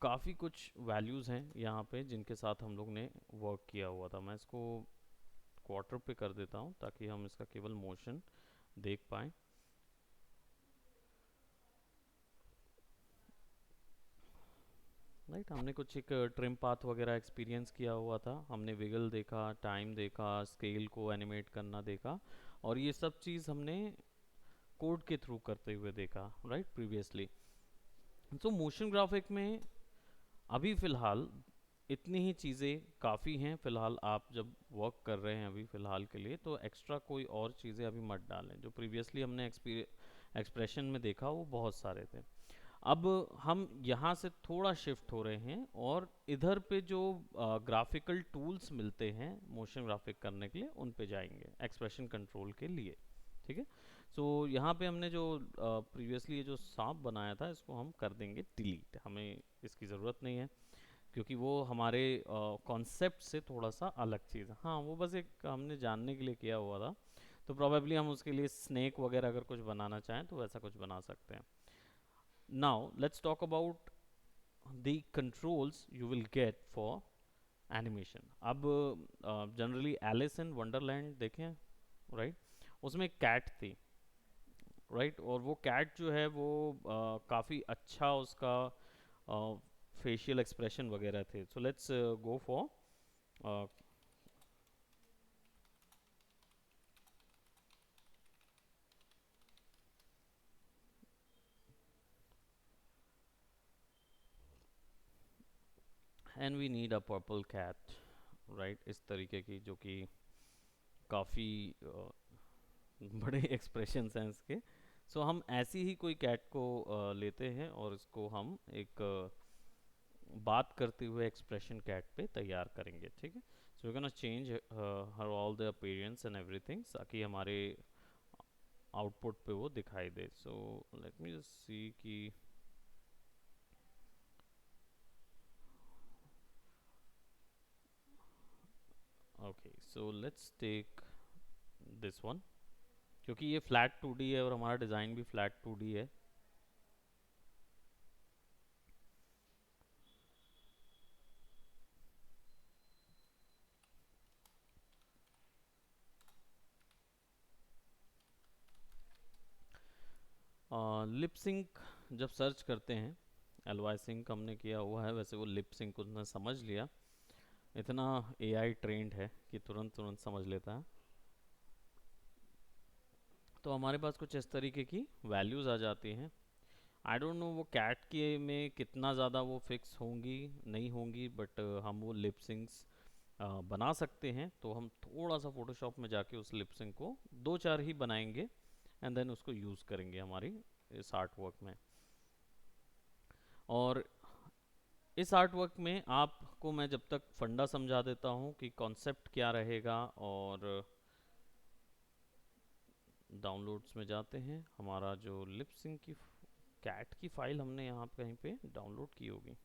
काफ़ी कुछ वैल्यूज़ हैं यहाँ पे जिनके साथ हम लोग ने वर्क किया हुआ था। मैं इसको क्वार्टर पे कर देता हूँ ताकि हम इसका केवल मोशन देख पाएँ। राइट, हमने कुछ एक ट्रिम पाथ वगैरह एक्सपीरियंस किया हुआ था, हमने विगल देखा, टाइम देखा, स्केल को एनिमेट करना देखा, और ये सब चीज़ हमने कोड के थ्रू करते हुए देखा, राइट, प्रीवियसली। तो मोशन ग्राफिक में अभी फ़िलहाल इतनी ही चीज़ें काफ़ी हैं। फ़िलहाल आप जब वर्क कर रहे हैं अभी फ़िलहाल के लिए, तो एक्स्ट्रा कोई और चीज़ें अभी मत डालें। जो प्रीवियसली हमने एक्सप्रेशन में देखा वो बहुत सारे थे। अब हम यहाँ से थोड़ा शिफ्ट हो रहे हैं और इधर पे जो ग्राफिकल टूल्स मिलते हैं मोशन ग्राफिक करने के लिए, उन पे जाएंगे एक्सप्रेशन कंट्रोल के लिए। ठीक है। सो यहाँ पे हमने जो प्रीवियसली ये जो सांप बनाया था, इसको हम कर देंगे डिलीट, हमें इसकी ज़रूरत नहीं है, क्योंकि वो हमारे कॉन्सेप्ट से थोड़ा सा अलग चीज़ है। हाँ, वो बस एक हमने जानने के लिए किया हुआ था, तो प्रोबेबली हम उसके लिए स्नेक वगैरह अगर कुछ बनाना चाहें तो वैसा कुछ बना सकते हैं। Now let's talk about the controls you will get for animation. अब जनरली एलिस इन वंडरलैंड देखें, राइट, उसमें एक कैट थी, राइट, और वो कैट जो है वो काफ़ी अच्छा उसका फेशियल एक्सप्रेशन वगैरह थे। So let's go for and we need a purple cat, right, इस तरीके की, जो कि काफ़ी बड़े एक्सप्रेशंस हैं इसके। सो हम ऐसी ही कोई कैट को लेते हैं और इसको हम एक बात करते हुए एक्सप्रेशन कैट पे तैयार करेंगे। ठीक है। So we gonna change her all the appearance and everything, ताकि हमारे आउटपुट पे वो दिखाई दे। So let me just see कि okay, so let's take this one, क्योंकि ये फ्लैट 2D है और हमारा डिज़ाइन भी फ्लैट 2D है। लिप सिंक जब सर्च करते हैं, एलवाई सिंक हमने किया हुआ है, वैसे वो लिप सिंक उसने समझ लिया। इतना एआई ट्रेंड है कि तुरंत तुरंत समझ लेता है। तो हमारे पास कुछ इस तरीके की वैल्यूज़ आ जाती हैं। आई डोंट नो वो कैट के में कितना ज़्यादा वो फिक्स होंगी नहीं होंगी, बट हम वो लिप सिंक्स बना सकते हैं। तो हम थोड़ा सा फोटोशॉप में जाके उस लिप सिंक को दो चार ही बनाएंगे एंड देन उसको यूज़ करेंगे हमारी इस आर्ट वर्क में। और इस आर्ट वर्क में आपको मैं जब तक फंडा समझा देता हूँ कि कॉन्सेप्ट क्या रहेगा, और डाउनलोड्स में जाते हैं, हमारा जो लिप सिंक की कैट की फाइल हमने यहाँ पे कहीं पे डाउनलोड की होगी।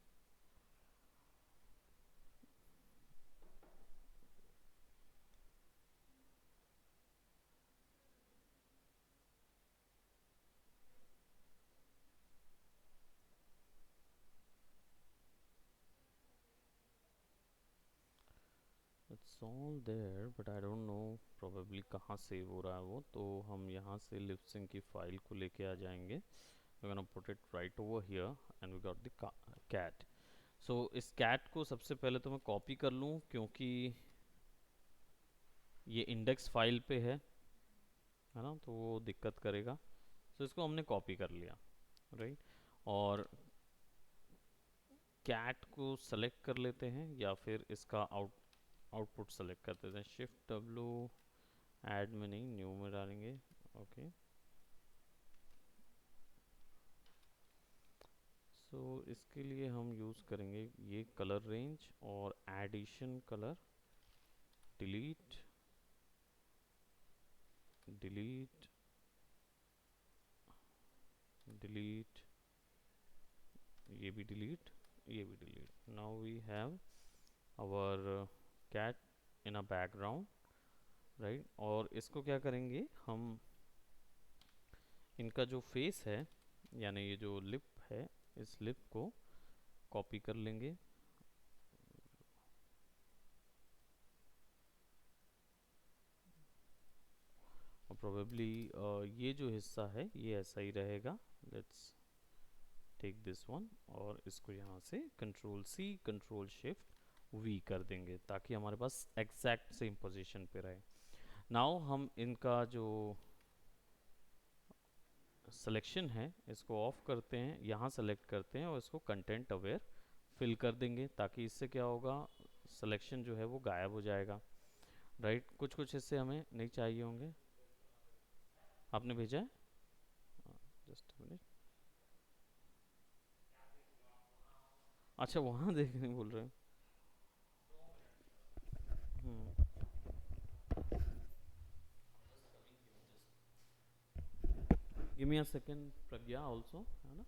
It's all there but I don't know probably कहाँ सेव हो रहा है वो। तो हम यहाँ से लिप सिंक की फाइल को लेके आ जाएंगे, we gonna put it right over here and we got the cat. So इस कैट को सबसे पहले तो मैं कॉपी कर लूँ, क्योंकि ये इंडेक्स फाइल पे है ना, तो वो दिक्कत करेगा। सो इसको हमने कॉपी कर लिया, राइट। और कैट को सेलेक्ट कर लेते हैं, या फिर इसका आउटपुट सेलेक्ट कर देते हैं। शिफ्ट डब्लू, ऐड में नहीं न्यू में डालेंगे। ओके, सो इसके लिए हम यूज़ करेंगे ये कलर रेंज और addition colour, delete, delete, delete, ये भी डिलीट, ये भी delete. Now we have our cat in a background, right. और इसको क्या करेंगे हम, इनका जो फेस है, यानी ये जो लिप है, इस लिप को कॉपी कर लेंगे। और प्रोबेबली ये जो हिस्सा है ये ऐसा ही रहेगा। लेट्स टेक दिस वन और इसको यहाँ से control C control shift V कर देंगे ताकि हमारे पास एग्जैक्ट सेम पोजीशन पे रहे। नाउ हम इनका जो सिलेक्शन है इसको ऑफ करते हैं, यहाँ सेलेक्ट करते हैं और इसको कंटेंट अवेयर फिल कर देंगे ताकि इससे क्या होगा, सिलेक्शन जो है वो गायब हो जाएगा। राइट, कुछ कुछ हिस्से हमें नहीं चाहिए होंगे। आपने भेजा है, जस्ट मिनट। अच्छा, वहाँ देखने बोल रहे हैं। Give me a second Pragya also, है ना।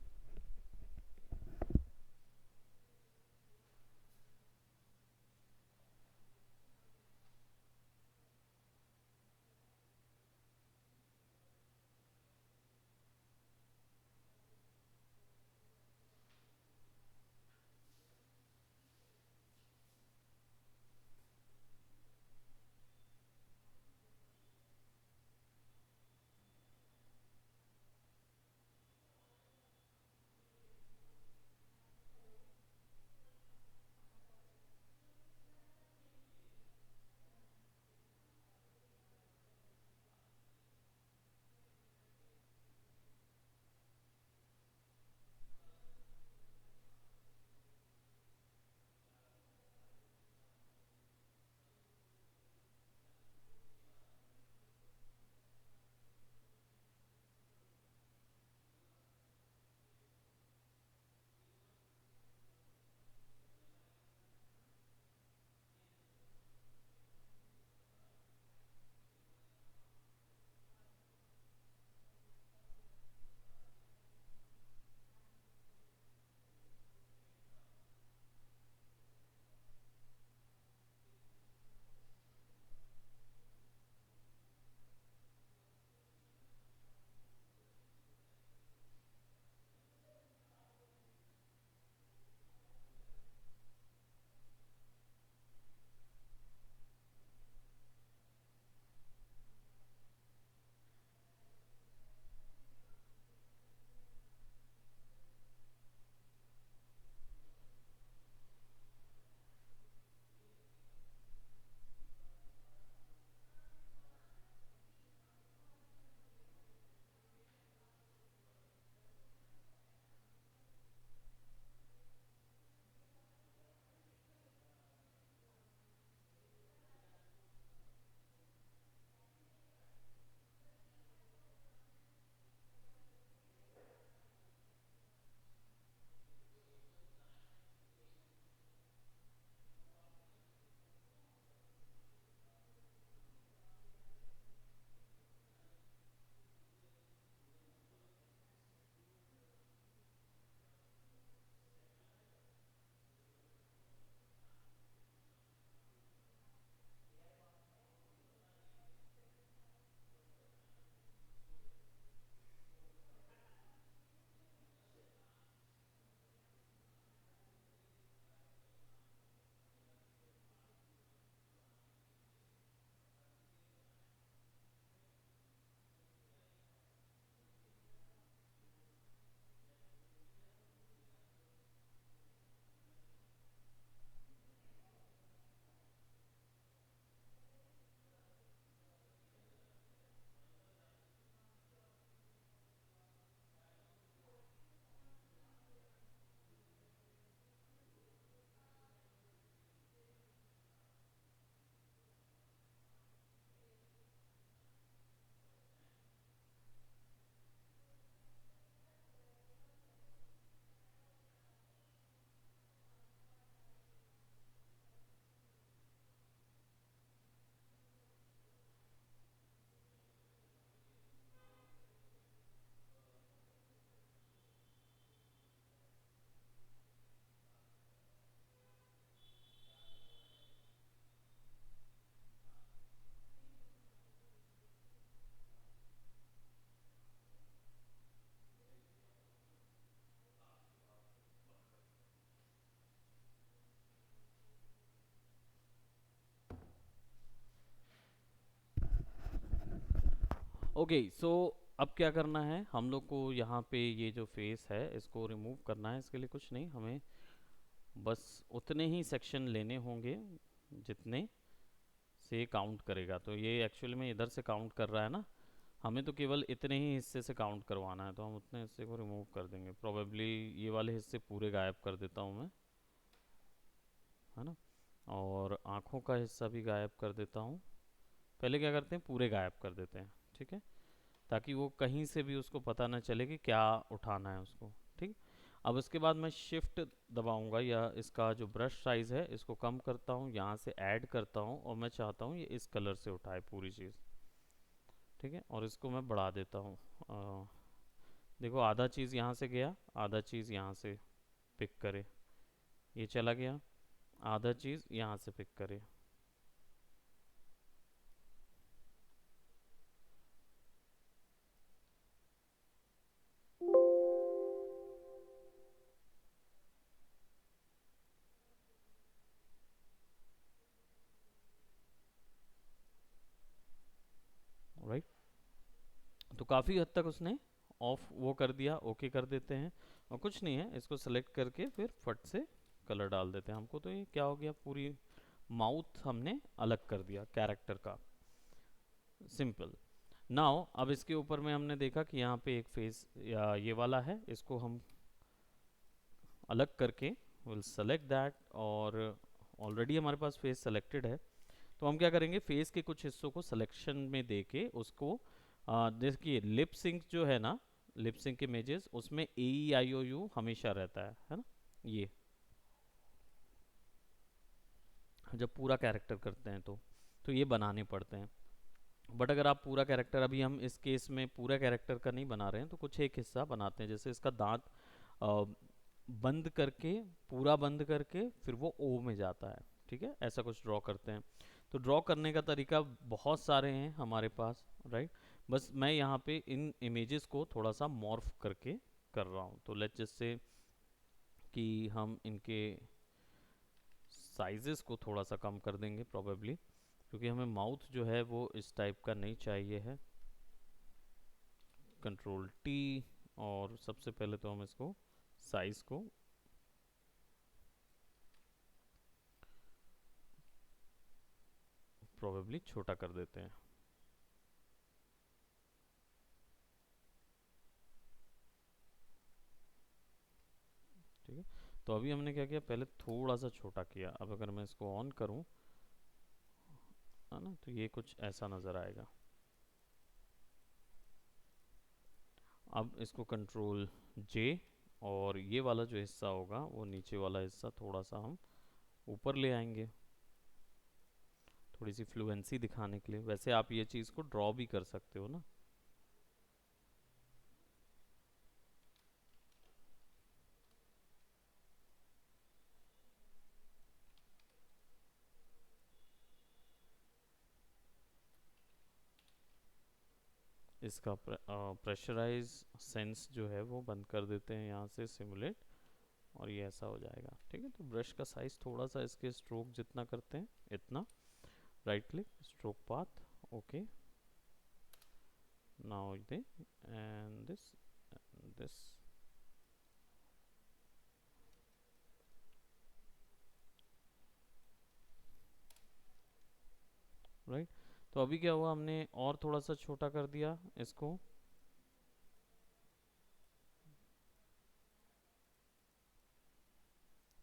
ओके सो अब क्या करना है हम लोग को, यहाँ पे ये जो फेस है इसको रिमूव करना है। इसके लिए कुछ नहीं, हमें बस उतने ही सेक्शन लेने होंगे जितने से काउंट करेगा। तो ये एक्चुअली में इधर से काउंट कर रहा है ना, हमें तो केवल इतने ही हिस्से से काउंट करवाना है, तो हम उतने हिस्से को रिमूव कर देंगे। प्रोबेबली ये वाले हिस्से पूरे गायब कर देता हूँ मैं, है ना। और आँखों का हिस्सा भी गायब कर देता हूँ। पहले क्या करते हैं, पूरे गायब कर देते हैं, ठीक है, ताकि वो कहीं से भी उसको पता ना चले कि क्या उठाना है उसको। ठीक। अब इसके बाद मैं शिफ्ट दबाऊंगा, या इसका जो ब्रश साइज है इसको कम करता हूँ, यहाँ से ऐड करता हूँ, और मैं चाहता हूँ ये इस कलर से उठाए पूरी चीज़। ठीक है, और इसको मैं बढ़ा देता हूँ। देखो आधा चीज़ यहाँ से गया, आधा चीज़ यहाँ से पिक करे, ये चला गया, आधा चीज़ यहाँ से पिक करे। राइट। तो काफ़ी हद तक उसने ऑफ वो कर दिया। ओके कर देते हैं, और कुछ नहीं है, इसको सेलेक्ट करके फिर फट से कलर डाल देते हैं। हमको तो ये क्या हो गया, पूरी माउथ हमने अलग कर दिया कैरेक्टर का। सिंपल। नाउ अब इसके ऊपर में हमने देखा कि यहाँ पे एक फेस या ये वाला है, इसको हम अलग करके विल सेलेक्ट दैट, और ऑलरेडी हमारे पास फेस सेलेक्टेड है। तो हम क्या करेंगे, फेस के कुछ हिस्सों को सिलेक्शन में देके उसको देखिए लिप सिंक जो है ना, लिप सिंक इमेजेस उसमें ए आई ओ यू हमेशा रहता है ना। ये जब पूरा कैरेक्टर करते हैं तो ये बनाने पड़ते हैं। बट अगर आप पूरा कैरेक्टर, अभी हम इस केस में पूरा कैरेक्टर का नहीं बना रहे हैं, तो कुछ एक हिस्सा बनाते हैं, जैसे इसका दांत अ, बंद करके, पूरा बंद करके फिर वो ओ में जाता है। ठीक है, ऐसा कुछ ड्रॉ करते हैं। तो ड्रॉ करने का तरीका बहुत सारे हैं हमारे पास, राइट। बस मैं यहाँ पे इन इमेजेस को थोड़ा सा मॉर्फ करके कर रहा हूँ। तो लेट्स जस्ट से कि हम इनके साइजेस को थोड़ा सा कम कर देंगे प्रोबेबली, क्योंकि हमें माउथ जो है वो इस टाइप का नहीं चाहिए है। कंट्रोल टी, और सबसे पहले तो हम इसको साइज को प्रोबेबली छोटा कर देते हैं। ठीक है, तो अभी हमने क्या किया, पहले थोड़ा सा छोटा किया। अब अगर मैं इसको ऑन करूं, है ना, तो ये कुछ ऐसा नज़र आएगा। अब इसको कंट्रोल जे, और ये वाला जो हिस्सा होगा वो नीचे वाला हिस्सा थोड़ा सा हम ऊपर ले आएंगे, थोड़ी सी फ्लुएंसी दिखाने के लिए। वैसे आप ये चीज़ को ड्रॉ भी कर सकते हो ना। इसका प्रेशराइज सेंस जो है वो बंद कर देते हैं यहाँ से, सिमुलेट, और ये ऐसा हो जाएगा। ठीक है, तो ब्रश का साइज थोड़ा सा इसके स्ट्रोक जितना करते हैं इतना, right click, stroke path, okay. Now they and this, right. तो अभी क्या हुआ, हमने और थोड़ा सा छोटा कर दिया इसको।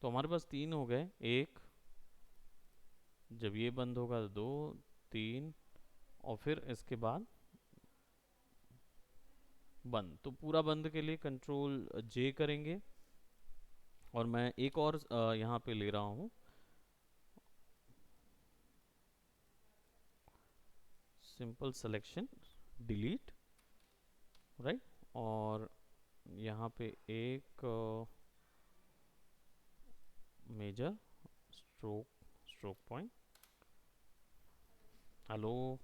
तो हमारे पास तीन हो गए, एक, जब ये बंद होगा तो दो, तीन, और फिर इसके बाद बंद। तो पूरा बंद के लिए कंट्रोल जे करेंगे, और मैं एक और यहाँ पे ले रहा हूँ, सिंपल सिलेक्शन, डिलीट, राइट। और यहाँ पे एक major stroke, stroke point. Hello,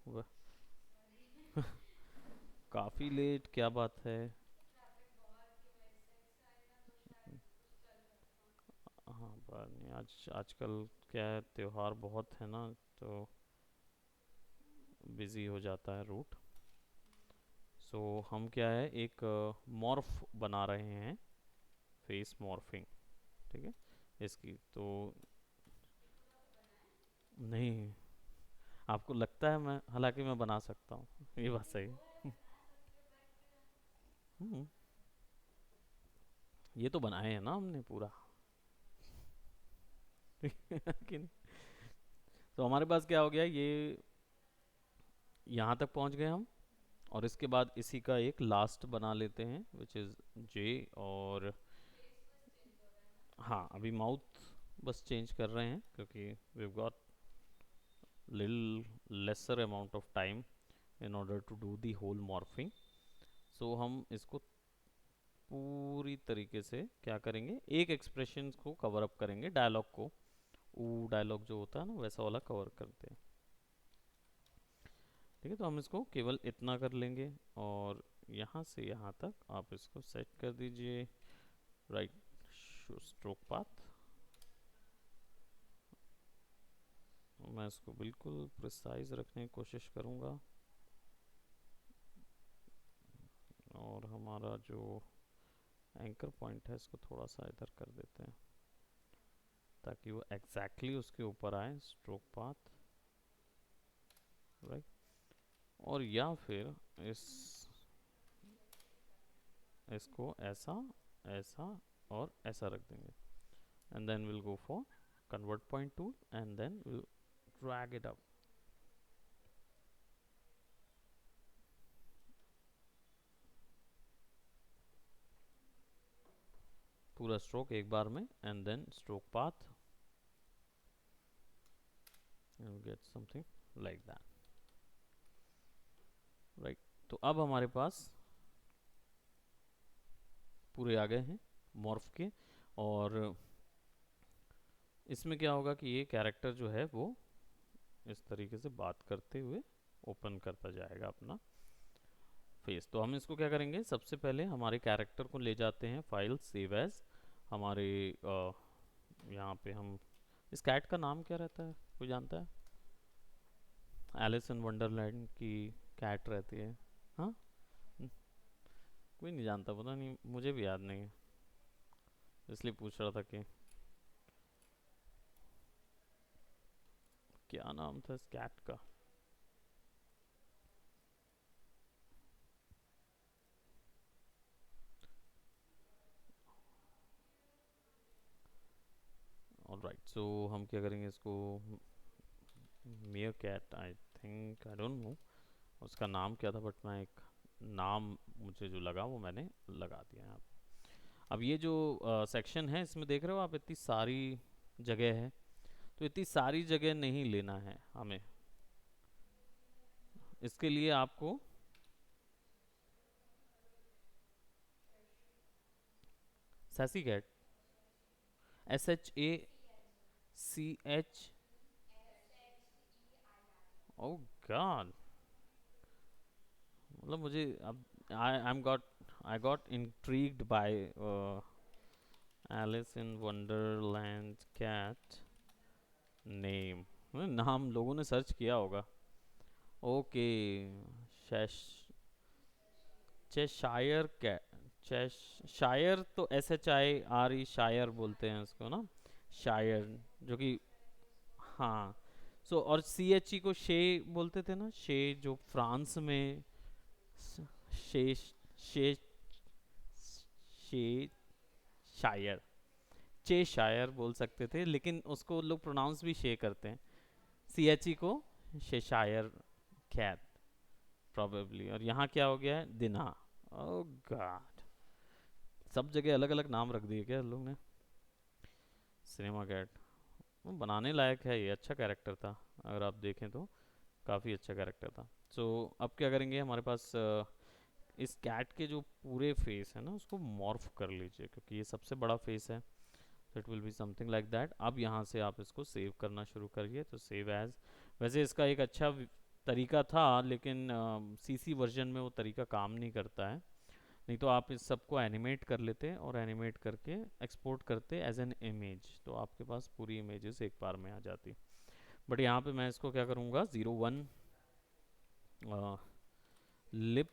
काफ़ी लेट, क्या बात है। हाँ पर नहीं, आजकल क्या है, त्योहार बहुत है ना, तो बिज़ी हो जाता है रूट। सो हम क्या है, एक मॉर्फ बना रहे हैं, फेस मॉर्फिंग। ठीक है, इसकी तो नहीं, आपको लगता है मैं, हालांकि मैं बना सकता हूँ ये बात सही है। हम्म, ये तो बनाए हैं ना हमने पूरा कि नहीं? तो हमारे पास क्या हो गया, ये यहाँ तक पहुँच गए हम। और इसके बाद इसी का एक लास्ट बना लेते हैं, विच इज़ जे। और हाँ, अभी माउथ बस चेंज कर रहे हैं क्योंकि we got little lesser amount of time in order to do the whole morphing. So हम इसको पूरी तरीके से क्या करेंगे, एक एक्सप्रेशन को कवर अप करेंगे, डायलॉग को। ऊ डायलॉग जो होता है ना, वैसा वाला कवर करते हैं। ठीक है, तो हम इसको केवल इतना कर लेंगे। और यहाँ से यहाँ तक आप इसको सेट कर दीजिए, राइट स्ट्रोक पाथ। मैं इसको बिल्कुल प्रिसाइज रखने की कोशिश करूँगा। और हमारा जो एंकर पॉइंट है, इसको थोड़ा सा इधर कर देते हैं ताकि वो एग्जैक्टली उसके ऊपर आए, स्ट्रोक पाथ, राइट। और या फिर इस इसको ऐसा, ऐसा और ऐसा रख देंगे। And then will go for convert point tool and then will drag it up. पूरा स्ट्रोक एक बार में, and then stroke path, and get something like that, right. तो अब हमारे पास पूरे आ गए हैं मॉर्फ के। और इसमें क्या होगा कि ये कैरेक्टर जो है वो इस तरीके से बात करते हुए ओपन करता जाएगा अपना फेस। तो हम इसको क्या करेंगे, सबसे पहले हमारे कैरेक्टर को ले जाते हैं फाइल सेव एज। हमारे यहाँ पे हम, इस कैट का नाम क्या रहता है, कोई जानता है? एलिस इन वंडरलैंड की कैट रहती है। हाँ, कोई नहीं जानता, पता नहीं, मुझे भी याद नहीं है, इसलिए पूछ रहा था कि क्या नाम था इस कैट का। ऑलराइट, सो हम क्या करेंगे इसको, meerkat, I think, I don't know उसका नाम क्या था, बट मैं एक नाम मुझे जो लगा वो मैंने लगा दिया यहाँ पे। अब ये जो सेक्शन है, इसमें देख रहे हो आप, इतनी सारी जगह है। तो इतनी सारी जगह नहीं लेना है हमें, इसके लिए आपको sassy cat, SHACH, oh god, मतलब मुझे अब I got intrigued by Alice in Wonderland cat name. नाम लोगों ने सर्च किया होगा। ओके, शैश चेशायर कैट, चेश शायर, तो SHIRE शायर बोलते हैं उसको ना, शायर, जो कि हाँ। सो और CHE को शे बोलते थे ना, शे, जो फ्रांस में शे, शे, शे शायर, चे शायर बोल सकते थे, लेकिन उसको लोग प्रोनाउंस भी शे करते हैं, CHE को शे शायर कैट प्रोबेबली। और यहाँ क्या हो गया है, दिना, ओ गॉड, सब जगह अलग अलग नाम रख दिए क्या लोग ने। सिनेमा कैट, वो बनाने लायक है, ये अच्छा कैरेक्टर था, अगर आप देखें तो काफ़ी अच्छा कैरेक्टर था। सो अब क्या करेंगे, हमारे पास इस कैट के जो पूरे फेस है ना, उसको मॉर्फ कर लीजिए क्योंकि ये सबसे बड़ा फेस है। तो it will be something like that. अब यहाँ से आप इसको सेव करना शुरू करिए, तो सेव एज, वैसे इसका एक अच्छा तरीका था, लेकिन CC वर्जन में वो तरीका काम नहीं करता है। नहीं तो आप इस सबको एनिमेट कर लेते और एनिमेट करके एक्सपोर्ट करते एज एन इमेज, तो आपके पास पूरी इमेजेस एक बार में आ जाती। बट यहाँ पे मैं इसको क्या करूँगा, 01 लिप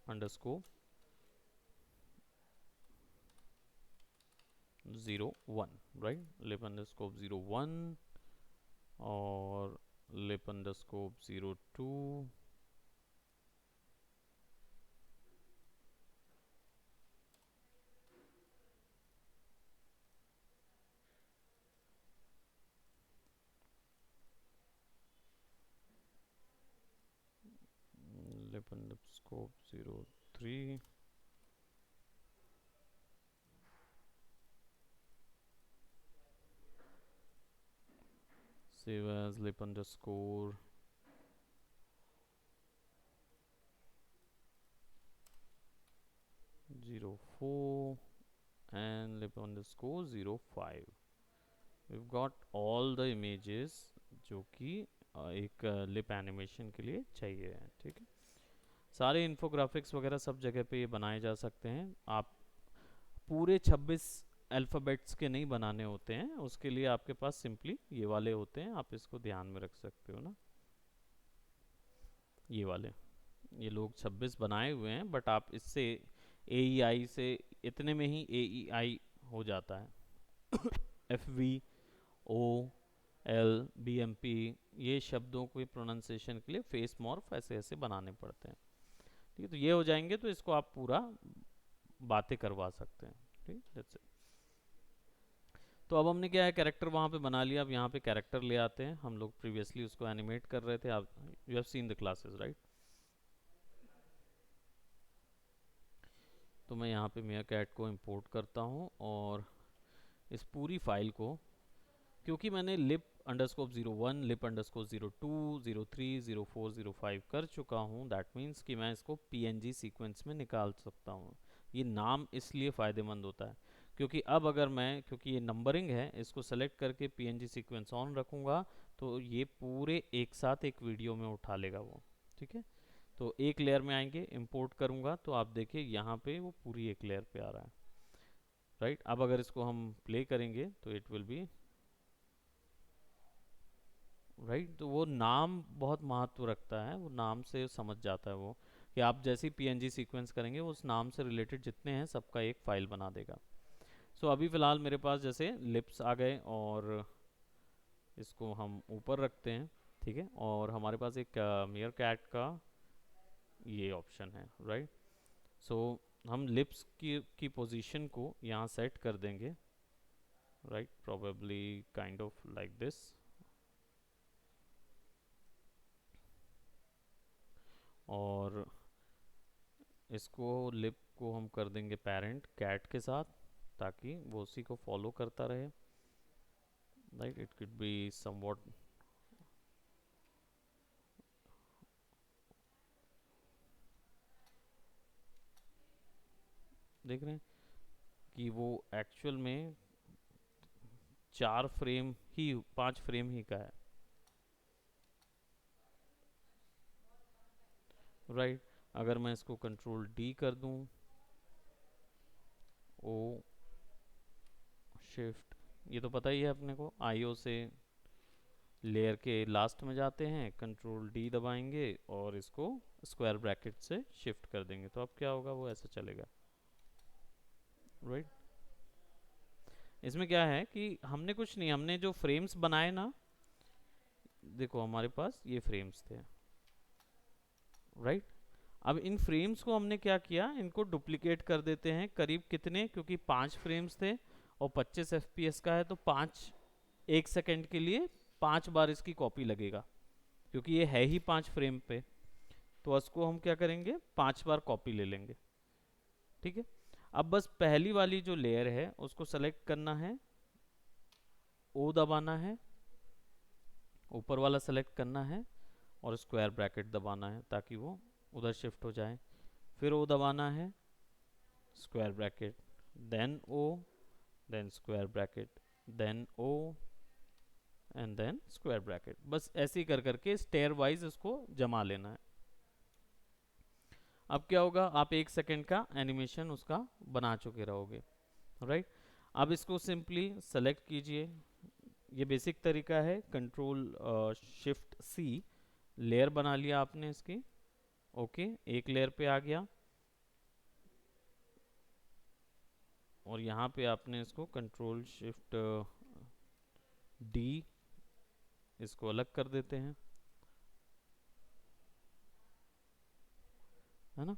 अंडरस्कोप 01, राइट, लिप अंडरस्कोप 01 और lip अंडरस्कोप 02, lip अंडरस्कोप 03, save as lip underscore 04 and lip underscore 05. We've got all the images जो कि एक लिप एनिमेशन के लिए चाहिए है, ठीक है। सारे इन्फोग्राफिक्स वगैरह सब जगह पे ये बनाए जा सकते हैं। आप पूरे 26 अल्फ़ाबेट्स के नहीं बनाने होते हैं, उसके लिए आपके पास सिंपली ये वाले होते हैं, आप इसको ध्यान में रख सकते हो ना। ये वाले, ये लोग 26 बनाए हुए हैं, बट आप इससे ए ई आई से इतने में ही ए ई आई हो जाता है। F V O L B M P, ये शब्दों को प्रोनाउंसिएशन के लिए फेस मॉर्फ ऐसे ऐसे बनाने पड़ते हैं, ठीक है। तो ये हो जाएंगे तो इसको आप पूरा बातें करवा सकते हैं, ठीक, दैट्स इट। तो अब हमने क्या है, कैरेक्टर वहाँ पे बना लिया। अब यहाँ पे कैरेक्टर ले आते हैं। हम लोग प्रीवियसली उसको एनिमेट कर रहे थे, आप you have seen the classes, right. तो मैं यहाँ पे मेयर कैट को इंपोर्ट करता हूँ और इस पूरी फाइल को, क्योंकि मैंने लिप अंडरस्कोप 01, लिप अंडरस्कोप 02, 03, 04, 05 कर चुका हूँ, दैट मीन्स कि मैं इसको PNG सीक्वेंस में निकाल सकता हूँ। ये नाम इसलिए फ़ायदेमंद होता है क्योंकि अब अगर मैं, क्योंकि ये नंबरिंग है, इसको सेलेक्ट करके PNG सीक्वेंस ऑन रखूँगा तो ये पूरे एक साथ एक वीडियो में उठा लेगा वो, ठीक है। तो एक लेयर में आएंगे, इंपोर्ट करूँगा तो आप देखिए यहाँ पे वो पूरी एक लेयर पे आ रहा है, राइट। अब अगर इसको हम प्ले करेंगे तो इट विल बी राइट। तो वो नाम बहुत महत्व रखता है, वो नाम से समझ जाता है वो कि आप जैसी PNG सीक्वेंस करेंगे उस नाम से रिलेटेड जितने हैं सबका एक फाइल बना देगा। सो अभी फ़िलहाल मेरे पास जैसे लिप्स आ गए और इसको हम ऊपर रखते हैं, ठीक है। और हमारे पास एक मेयर कैट का ये ऑप्शन है, राइट। सो हम लिप्स की पोजीशन को यहाँ सेट कर देंगे, right, probably kind of like this. और इसको लिप को हम कर देंगे पेरेंट कैट के साथ, ताकि वो उसी को फॉलो करता रहे, right. It could be somewhat, देख रहे हैं कि वो एक्चुअल में 4 फ्रेम ही, 5 फ्रेम ही का है, राइट। अगर मैं इसको कंट्रोल D कर दूं, ओ शिफ्ट, ये तो पता ही है अपने को, IO से लेयर के लास्ट में जाते हैं, कंट्रोल D दबाएंगे और इसको स्क्वायर ब्रैकेट से शिफ्ट कर देंगे, तो अब क्या होगा, वो ऐसे चलेगा, राइट। इसमें क्या है कि हमने कुछ नहीं, हमने जो फ्रेम्स बनाए ना, देखो हमारे पास ये फ्रेम्स थे, राइट। अब इन फ्रेम्स को हमने क्या किया, इनको डुप्लीकेट कर देते हैं करीब, कितने, क्योंकि 5 फ्रेम्स थे और 25 FPS का है, तो 5 1 सेकेंड के लिए 5 बार इसकी कॉपी लगेगा, क्योंकि ये है ही 5 फ्रेम पे। तो उसको हम क्या करेंगे, 5 बार कॉपी ले लेंगे, ठीक है। अब बस पहली वाली जो लेयर है उसको सेलेक्ट करना है, ओ दबाना है, ऊपर वाला सेलेक्ट करना है और स्क्वायर ब्रैकेट दबाना है ताकि वो उधर शिफ्ट हो जाए। फिर ओ दबाना है, square bracket, then O, then square bracket, then O and then square bracket. बस ऐसे ही कर करके स्टेयर वाइज इसको जमा लेना है। अब क्या होगा, आप 1 सेकेंड का एनिमेशन उसका बना चुके रहोगे, राइट। अब इसको सिंपली सेलेक्ट कीजिए, ये बेसिक तरीका है, कंट्रोल शिफ्ट C, लेयर बना लिया आपने इसकी, ओके, एक लेयर पे आ गया। और यहाँ पे आपने इसको कंट्रोल शिफ्ट डी इसको अलग कर देते हैं, है ना।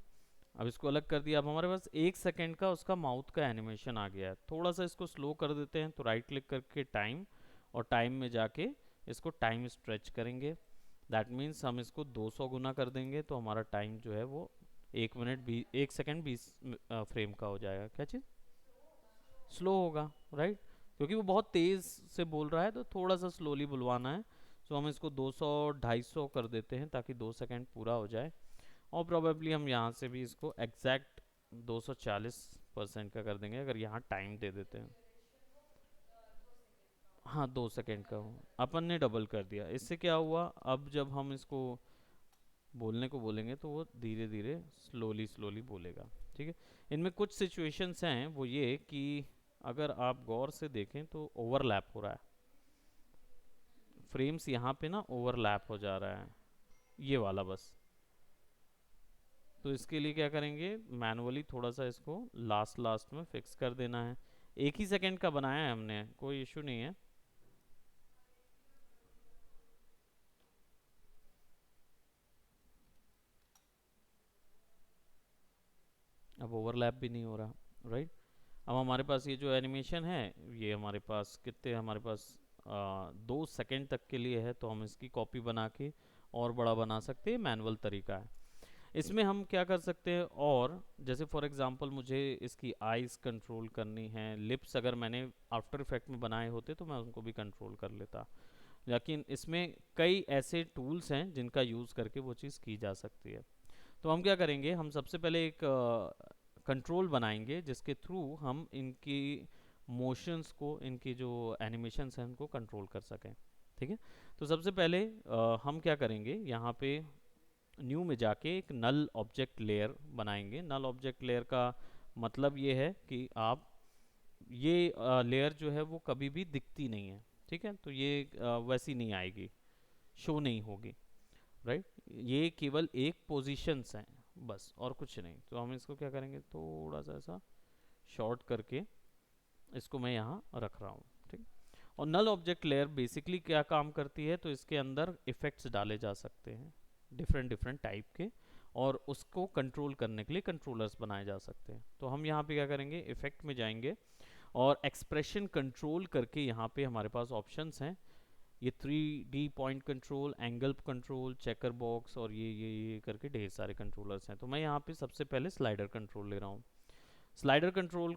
अब इसको अलग कर दिया। अब हमारे पास 1 सेकेंड का उसका माउथ का एनिमेशन आ गया है। थोड़ा सा इसको स्लो कर देते हैं, तो राइट क्लिक करके टाइम, और टाइम में जाके इसको टाइम स्ट्रेच करेंगे। दैट मीन्स हम इसको 200 गुना कर देंगे, तो हमारा टाइम जो है वो 1 मिनट 1 सेकेंड 20 फ्रेम का हो जाएगा। क्या चीज़ स्लो होगा, राइट, क्योंकि वो बहुत तेज़ से बोल रहा है, तो थोड़ा सा स्लोली बुलवाना है। तो हम इसको 200 250 कर देते हैं ताकि 2 सेकेंड पूरा हो जाए। और प्रोबेबली हम यहाँ से भी इसको एग्जैक्ट 240% का कर देंगे, अगर यहाँ टाइम दे देते हैं। हाँ, 2 सेकेंड का हो, अपन ने डबल कर दिया। इससे क्या हुआ, अब जब हम इसको बोलने को बोलेंगे तो वो धीरे धीरे स्लोली स्लोली बोलेगा। ठीक है। इनमें कुछ सिचुएशंस हैं, वो ये कि अगर आप गौर से देखें तो ओवरलैप हो रहा है, फ्रेम्स यहाँ पे ना ओवरलैप हो जा रहा है, ये वाला बस। तो इसके लिए क्या करेंगे, मैनुअली थोड़ा सा इसको लास्ट लास्ट में फिक्स कर देना है। 1 ही सेकेंड का बनाया है हमने, कोई इशू नहीं है। अब ओवरलैप भी नहीं हो रहा, राइट। अब हमारे पास ये जो एनिमेशन है, ये हमारे पास कितने, हमारे पास 2 सेकेंड तक के लिए है, तो हम इसकी कॉपी बना के और बड़ा बना सकते हैं, मैनुअल तरीका है। इसमें हम क्या कर सकते हैं, और जैसे फॉर एग्जांपल मुझे इसकी आइज़ कंट्रोल करनी है, लिप्स अगर मैंने आफ्टर इफेक्ट में बनाए होते तो मैं उनको भी कंट्रोल कर लेता, लेकिन इसमें कई ऐसे टूल्स हैं जिनका यूज़ करके वो चीज़ की जा सकती है। तो हम क्या करेंगे, हम सबसे पहले एक कंट्रोल बनाएंगे जिसके थ्रू हम इनकी मोशंस को, इनकी जो एनिमेशंस हैं उनको कंट्रोल कर सकें। ठीक है। तो सबसे पहले हम क्या करेंगे, यहाँ पे न्यू में जाके एक नल ऑब्जेक्ट लेयर बनाएंगे। नल ऑब्जेक्ट लेयर का मतलब ये है कि आप ये लेयर जो है वो कभी भी दिखती नहीं है। ठीक है, तो ये वैसी नहीं आएगी, शो नहीं होगी, राइट। ये केवल एक पोजीशंस हैं बस, और कुछ नहीं। तो हम इसको क्या करेंगे, थोड़ा सा ऐसा शॉर्ट करके इसको मैं यहाँ रख रहा हूँ। ठीक। और नल ऑब्जेक्ट लेयर बेसिकली क्या काम करती है, तो इसके अंदर इफेक्ट्स डाले जा सकते हैं डिफरेंट डिफरेंट टाइप के, और उसको कंट्रोल करने के लिए कंट्रोलर्स बनाए जा सकते हैं। तो हम यहाँ पे क्या करेंगे, इफेक्ट में जाएंगे और एक्सप्रेशन कंट्रोल करके यहाँ पे हमारे पास ऑप्शंस हैं, ये 3D point control, angle control, checker box, और ये करके ढेर सारे कंट्रोलर्स हैं। तो मैं यहाँ पे सबसे पहले स्लाइडर कंट्रोल ले रहा हूँ। स्लाइडर कंट्रोल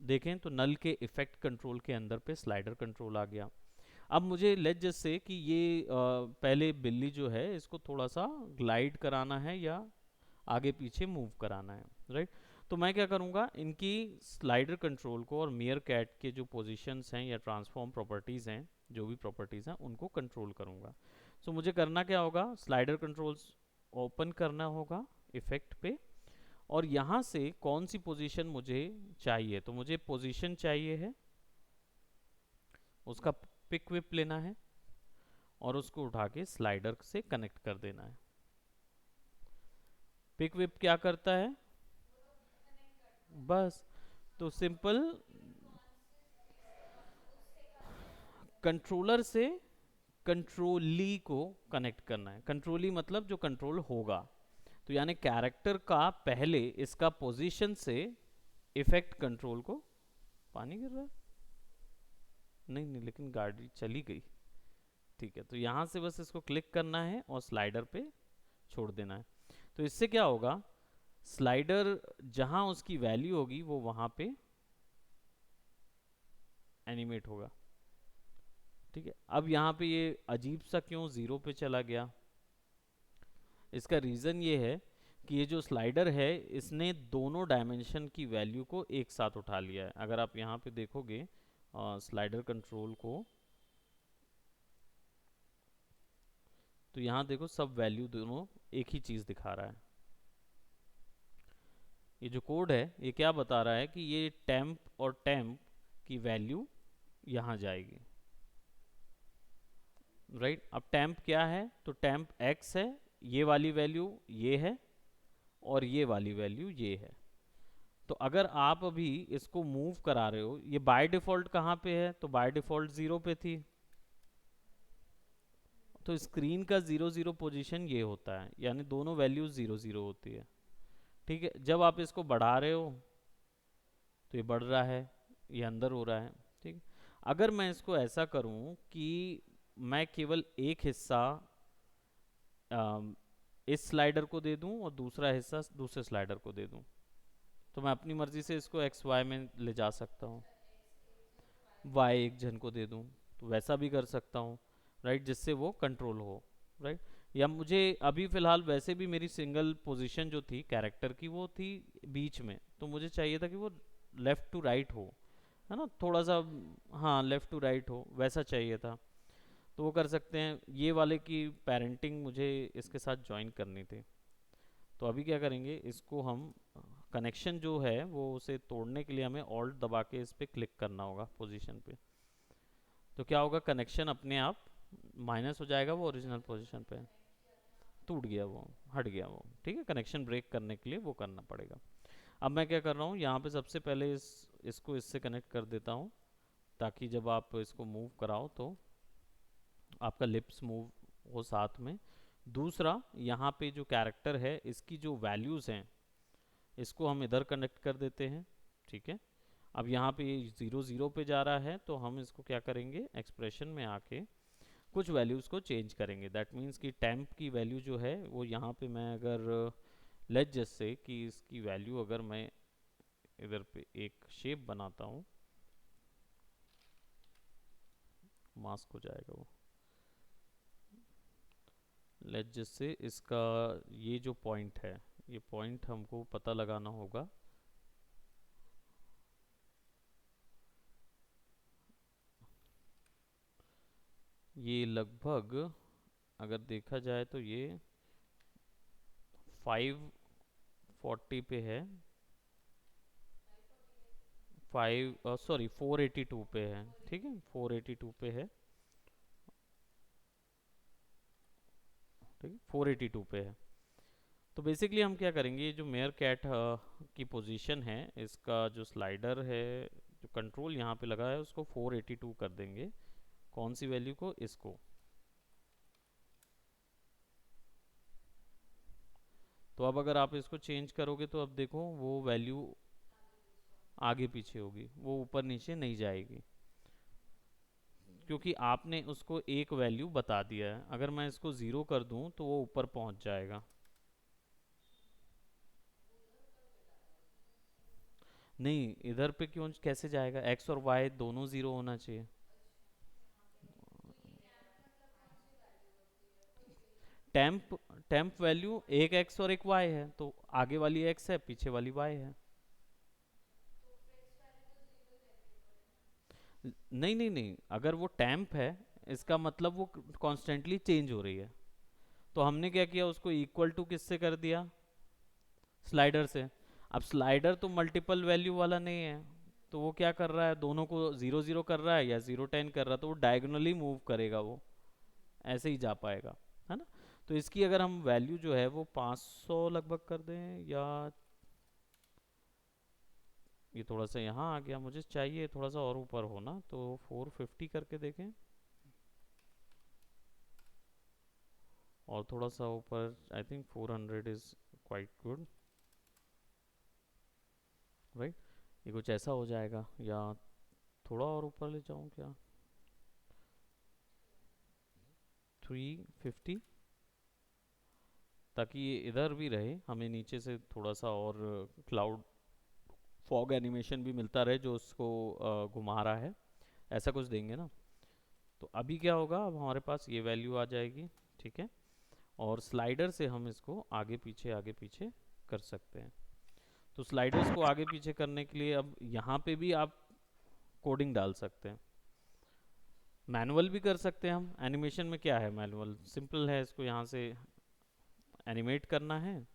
देखें तो नल के इफेक्ट कंट्रोल के अंदर पे स्लाइडर कंट्रोल आ गया। अब मुझे लेट जस्ट से कि ये पहले बिल्ली जो है इसको थोड़ा सा ग्लाइड कराना है या आगे पीछे मूव कराना है, राइट। तो मैं क्या करूँगा, इनकी स्लाइडर कंट्रोल को और मियर कैट के जो पोजीशंस हैं या ट्रांसफॉर्म प्रॉपर्टीज़ हैं, जो भी प्रॉपर्टीज़ हैं उनको कंट्रोल करूँगा। सो मुझे करना क्या होगा, स्लाइडर कंट्रोल्स ओपन करना होगा इफेक्ट पे, और यहाँ से कौन सी पोजीशन मुझे चाहिए, तो मुझे पोजीशन चाहिए है, उसका पिक विप लेना है और उसको उठा के स्लाइडर से कनेक्ट कर देना है। पिक विप क्या करता है, बस, तो सिंपल कंट्रोलर से कंट्रोली को कनेक्ट करना है। कंट्रोली मतलब जो कंट्रोल होगा, तो यानी कैरेक्टर का पहले इसका पोजीशन से इफेक्ट कंट्रोल को, पानी गिर रहा है, नहीं नहीं, लेकिन गाड़ी चली गई। ठीक है, तो यहाँ से बस इसको क्लिक करना है और स्लाइडर पे छोड़ देना है। तो इससे क्या होगा, स्लाइडर जहां उसकी वैल्यू होगी वो वहां पे एनिमेट होगा। ठीक है। अब यहाँ पे ये अजीब सा क्यों 0 पे चला गया, इसका रीज़न ये है कि ये जो स्लाइडर है इसने दोनों डायमेंशन की वैल्यू को एक साथ उठा लिया है। अगर आप यहाँ पे देखोगे स्लाइडर कंट्रोल को, तो यहाँ देखो सब वैल्यू दोनों एक ही चीज़ दिखा रहा है। ये जो कोड है ये क्या बता रहा है कि ये टेम्प और टेम्प की वैल्यू यहाँ जाएगी, राइट। अब टेम्प क्या है, तो टेम्प x है, ये वाली वैल्यू ये है, और ये वाली वैल्यू ये है। तो अगर आप अभी इसको मूव करा रहे हो, ये बाय डिफॉल्ट कहाँ पे है, तो बाय डिफॉल्ट 0 पे थी। तो स्क्रीन का 0 0 पोजीशन ये होता है, यानी दोनों वैल्यूज 0 0 होती है। ठीक है, जब आप इसको बढ़ा रहे हो तो ये बढ़ रहा है, ये अंदर हो रहा है। ठीक है, अगर मैं इसको ऐसा करूं कि मैं केवल एक हिस्सा इस स्लाइडर को दे दूं और दूसरा हिस्सा दूसरे स्लाइडर को दे दूं, तो मैं अपनी मर्जी से इसको एक्स वाई में ले जा सकता हूँ। वाई एक जन को दे दूं, तो वैसा भी कर सकता हूँ, राइट, जिससे वो कंट्रोल हो, राइट। या मुझे अभी फिलहाल वैसे भी मेरी सिंगल पोजीशन जो थी कैरेक्टर की वो थी बीच में, तो मुझे चाहिए था कि वो लेफ्ट टू राइट हो, है ना, थोड़ा सा। हाँ, लेफ्ट टू राइट हो वैसा चाहिए था, तो वो कर सकते हैं। ये वाले की पेरेंटिंग मुझे इसके साथ ज्वाइन करनी थी। तो अभी क्या करेंगे, इसको हम कनेक्शन जो है वो उसे तोड़ने के लिए हमें ऑल्ट दबा के इस पर क्लिक करना होगा पोजीशन पे। तो क्या होगा, कनेक्शन अपने आप माइनस हो जाएगा, वो ओरिजिनल पोजीशन पे टूट गया, वो हट गया वो। ठीक है, कनेक्शन ब्रेक करने के लिए वो करना पड़ेगा। अब मैं क्या कर रहा हूँ, यहाँ पे सबसे पहले इसको इससे कनेक्ट कर देता हूँ, ताकि जब आप इसको मूव कराओ तो आपका लिप्स मूव हो साथ में। दूसरा, यहाँ पे जो कैरेक्टर है इसकी जो वैल्यूज़ हैं इसको हम इधर कनेक्ट कर देते हैं। ठीक है, अब यहाँ पे 0 0 पे जा रहा है, तो हम इसको क्या करेंगे, एक्सप्रेशन में आके कुछ वैल्यूज़ को चेंज करेंगे। दैट मीन्स कि टेम्प की वैल्यू जो है वो यहाँ पे मैं अगर लेट जस्ट से कि इसकी वैल्यू अगर मैं इधर पे एक शेप बनाता हूँ, मास्क हो जाएगा वो। लेट जस्ट से इसका ये जो पॉइंट है, ये पॉइंट हमको पता लगाना होगा। ये लगभग अगर देखा जाए तो ये 540 पे है, 482 पे है। ठीक है, 482 पे है। ठीक है, 482 पे है। तो बेसिकली हम क्या करेंगे, ये जो मेयर कैट की पोजीशन है, इसका जो स्लाइडर है, जो कंट्रोल यहाँ पे लगा है उसको 482 कर देंगे। कौन सी वैल्यू को, इसको। तो अब अगर आप इसको चेंज करोगे तो अब देखो वो वैल्यू आगे पीछे होगी, वो ऊपर नीचे नहीं जाएगी, क्योंकि आपने उसको एक वैल्यू बता दिया है। अगर मैं इसको 0 कर दूं तो वो ऊपर पहुंच जाएगा। नहीं, इधर पे क्यों, कैसे जाएगा, एक्स और वाई दोनों 0 होना चाहिए। टेम्प टेम्प वैल्यू एक एक्स और एक वाई है, तो आगे वाली एक्स है, पीछे वाली वाई है। नहीं नहीं नहीं, अगर वो टेम्प है इसका मतलब वो कॉन्स्टेंटली चेंज हो रही है। तो हमने क्या किया, उसको इक्वल टू किससे कर दिया, स्लाइडर से। अब स्लाइडर तो मल्टीपल वैल्यू वाला नहीं है, तो वो क्या कर रहा है, दोनों को 0 0 कर रहा है या 0 10 कर रहा है, तो वो डायगोनली मूव करेगा, वो ऐसे ही जा पाएगा, है ना। तो इसकी अगर हम वैल्यू जो है वो 500 लगभग कर दें, या ये थोड़ा सा यहाँ आ गया, मुझे चाहिए थोड़ा सा और ऊपर होना, तो 450 करके देखें, और थोड़ा सा ऊपर, I think 400 is quite good, right. ये कुछ ऐसा हो जाएगा, या थोड़ा और ऊपर ले जाऊँ क्या, 350, ताकि ये इधर भी रहे, हमें नीचे से थोड़ा सा और क्लाउड फॉग एनिमेशन भी मिलता रहे जो उसको घुमा रहा है, ऐसा कुछ देंगे ना। तो अभी क्या होगा, अब हमारे पास ये वैल्यू आ जाएगी। ठीक है, और स्लाइडर से हम इसको आगे पीछे कर सकते हैं। तो स्लाइडर्स को आगे पीछे करने के लिए अब यहाँ पे भी आप कोडिंग डाल सकते हैं, मैनुअल भी कर सकते हैं हम। एनिमेशन में क्या है, मैनुअल सिंपल है, इसको यहाँ से एनिमेट करना है,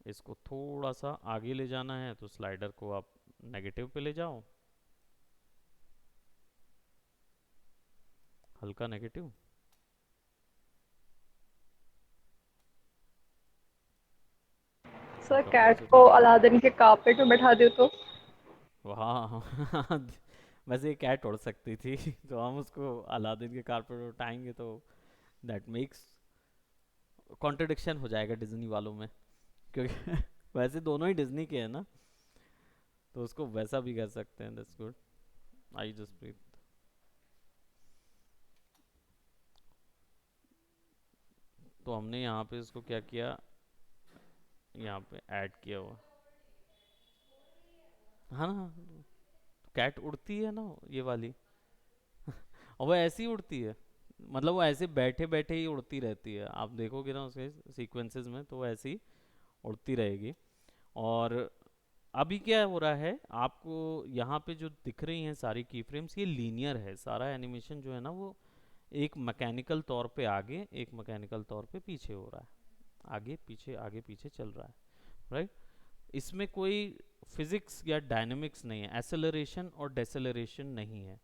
इसको थोड़ा सा आगे ले जाना है, तो स्लाइडर को आप नेगेटिव पे ले जाओ, हल्का नेगेटिव। सर कैट कंपल्सरी को है। अलादीन के कार्पेट में बैठा दो तो? वाह वैसे ये कैट उड़ सकती थी तो हम उसको अलादीन के कारपेट पर उठाएंगे तो दैट मेक्स कॉन्ट्रडिक्शन हो जाएगा डिज्नी वालों में, क्योंकि वैसे दोनों ही डिज्नी के हैं ना, तो उसको वैसा भी कर सकते हैं। That's good. I just breathe. तो हमने यहाँ पे इसको क्या किया, यहाँ पे ऐड किया हुआ। हाँ ना, कैट उड़ती है ना ये वाली, और वो ऐसी ही उड़ती है, मतलब वो ऐसे बैठे बैठे ही उड़ती रहती है। आप देखोगे ना उसके सीक्वेंसेस में, तो वो ऐसी ही उड़ती रहेगी। और अभी क्या हो रहा है, आपको यहाँ पे जो दिख रही हैं सारी की फ्रेम्स, ये लीनियर है। सारा एनिमेशन जो है ना वो एक मैकेनिकल तौर पे आगे, एक मैकेनिकल तौर पे पीछे हो रहा है, आगे पीछे चल रहा है, राइट। इसमें कोई फिजिक्स या डायनेमिक्स नहीं है, एसेलरेशन और डेसेलरेशन नहीं है।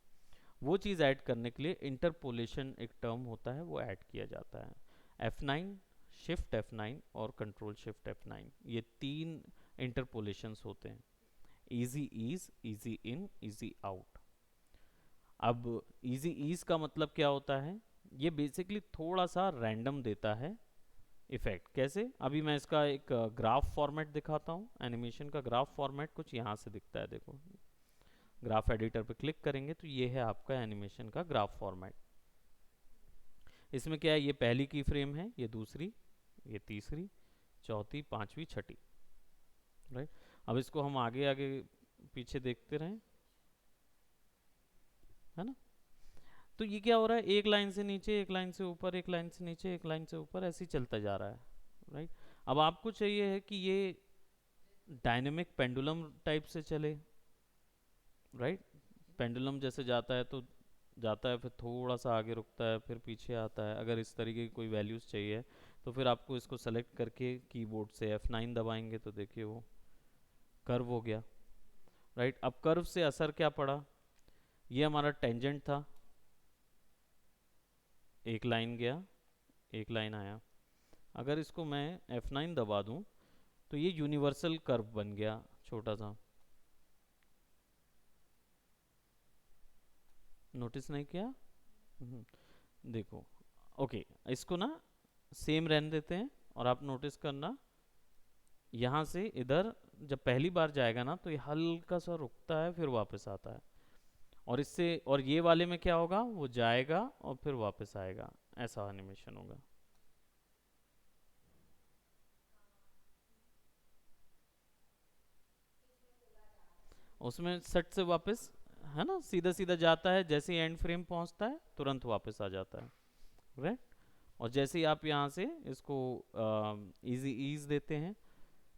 वो चीज़ ऐड करने के लिए इंटरपोलेशन एक टर्म होता है, वो ऐड किया जाता है। F9, शिफ्ट F9 और कंट्रोल शिफ्ट F9, ये तीन इंटरपोलेशंस होते हैं। Easy ease, easy in, easy out. अब इजी ईज का मतलब क्या होता है, ये बेसिकली थोड़ा सा रैंडम देता है इफेक्ट। कैसे, अभी मैं इसका एक ग्राफ फॉर्मेट दिखाता हूँ। एनिमेशन का ग्राफ फॉर्मेट कुछ यहाँ से दिखता है, देखो। ग्राफ एडिटर पे क्लिक करेंगे तो ये है आपका एनिमेशन का ग्राफ फॉर्मेट। इसमें क्या है, ये पहली की फ्रेम है, ये दूसरी, ये तीसरी, चौथी, पांचवी, छठी, राइट। अब इसको हम आगे आगे पीछे देखते रहें, है ना। तो ये क्या हो रहा है, एक लाइन से नीचे, एक लाइन से ऊपर, एक लाइन से नीचे, एक लाइन से ऊपर, ऐसे ही चलता जा रहा है, राइट। अब आपको चाहिए है कि ये डायनेमिक पेंडुलम टाइप से चले, राइट। पेंडुलम जैसे जाता है तो जाता है, फिर थोड़ा सा आगे रुकता है, फिर पीछे आता है। अगर इस तरीके की कोई वैल्यूज़ चाहिए तो फिर आपको इसको सेलेक्ट करके कीबोर्ड से F9 दबाएंगे तो देखिए वो कर्व हो गया, राइट। अब कर्व से असर क्या पड़ा, ये हमारा टेंजेंट था, एक लाइन गया, एक लाइन आया। अगर इसको मैं F9 दबा दूं तो ये यूनिवर्सल कर्व बन गया, छोटा सा। नोटिस नहीं किया? देखो, ओके, इसको ना सेम रहने देते हैं, और आप नोटिस करना यहाँ से इधर जब पहली बार जाएगा ना तो ये हल्का सा रुकता है, फिर वापस आता है। और इससे, और ये वाले में क्या होगा, वो जाएगा और फिर वापस आएगा, ऐसा एनिमेशन होगा। उसमें सट से वापस, है ना, सीधा सीधा जाता है, जैसे ही एंड फ्रेम पहुंचता है तुरंत वापस आ जाता है, राइट। और जैसे ही आप यहाँ से इसको इजी ईज देते हैं,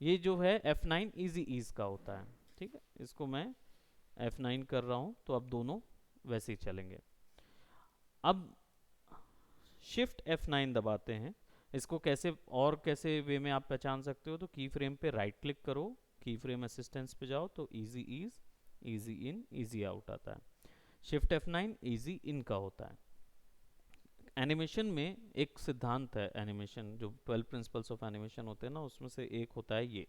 ये जो है F9 इजी ईज का होता है, ठीक है। इसको मैं F9 कर रहा हूँ तो अब दोनों वैसे ही चलेंगे। अब शिफ्ट F9 दबाते हैं, इसको कैसे और कैसे वे में आप पहचान सकते हो, तो की फ्रेम पे राइट क्लिक करो, की फ्रेम असिस्टेंस पे जाओ तो easy ease, easy in, easy out आता है। शिफ्ट F9 इजी इन का होता है। एनिमेशन में एक सिद्धांत है, एनिमेशन जो 12 प्रिंसिपल्स ऑफ एनिमेशन होते हैं ना, उसमें से एक होता है ये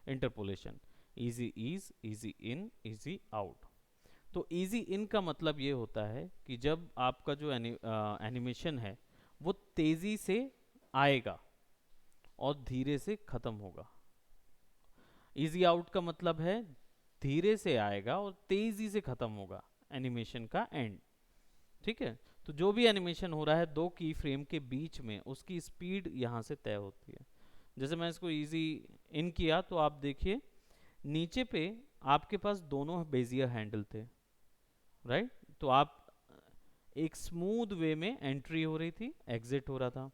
interpolation. Easy ease, easy in, easy out. तो इजी इन का मतलब ये होता है कि जब आपका जो एनिमेशन है वो तेजी से आएगा और धीरे से खत्म होगा। इजी आउट का मतलब है धीरे से आएगा और तेजी से खत्म होगा, एनिमेशन का एंड, ठीक है। तो जो भी एनिमेशन हो रहा है दो की फ्रेम के बीच में, उसकी स्पीड यहाँ से तय होती है। जैसे मैं इसको इजी इन किया तो आप देखिए नीचे पे आपके पास दोनों बेजियर हैंडल थे, राइट। तो आप एक स्मूथ वे में एंट्री हो रही थी, एग्जिट हो रहा था।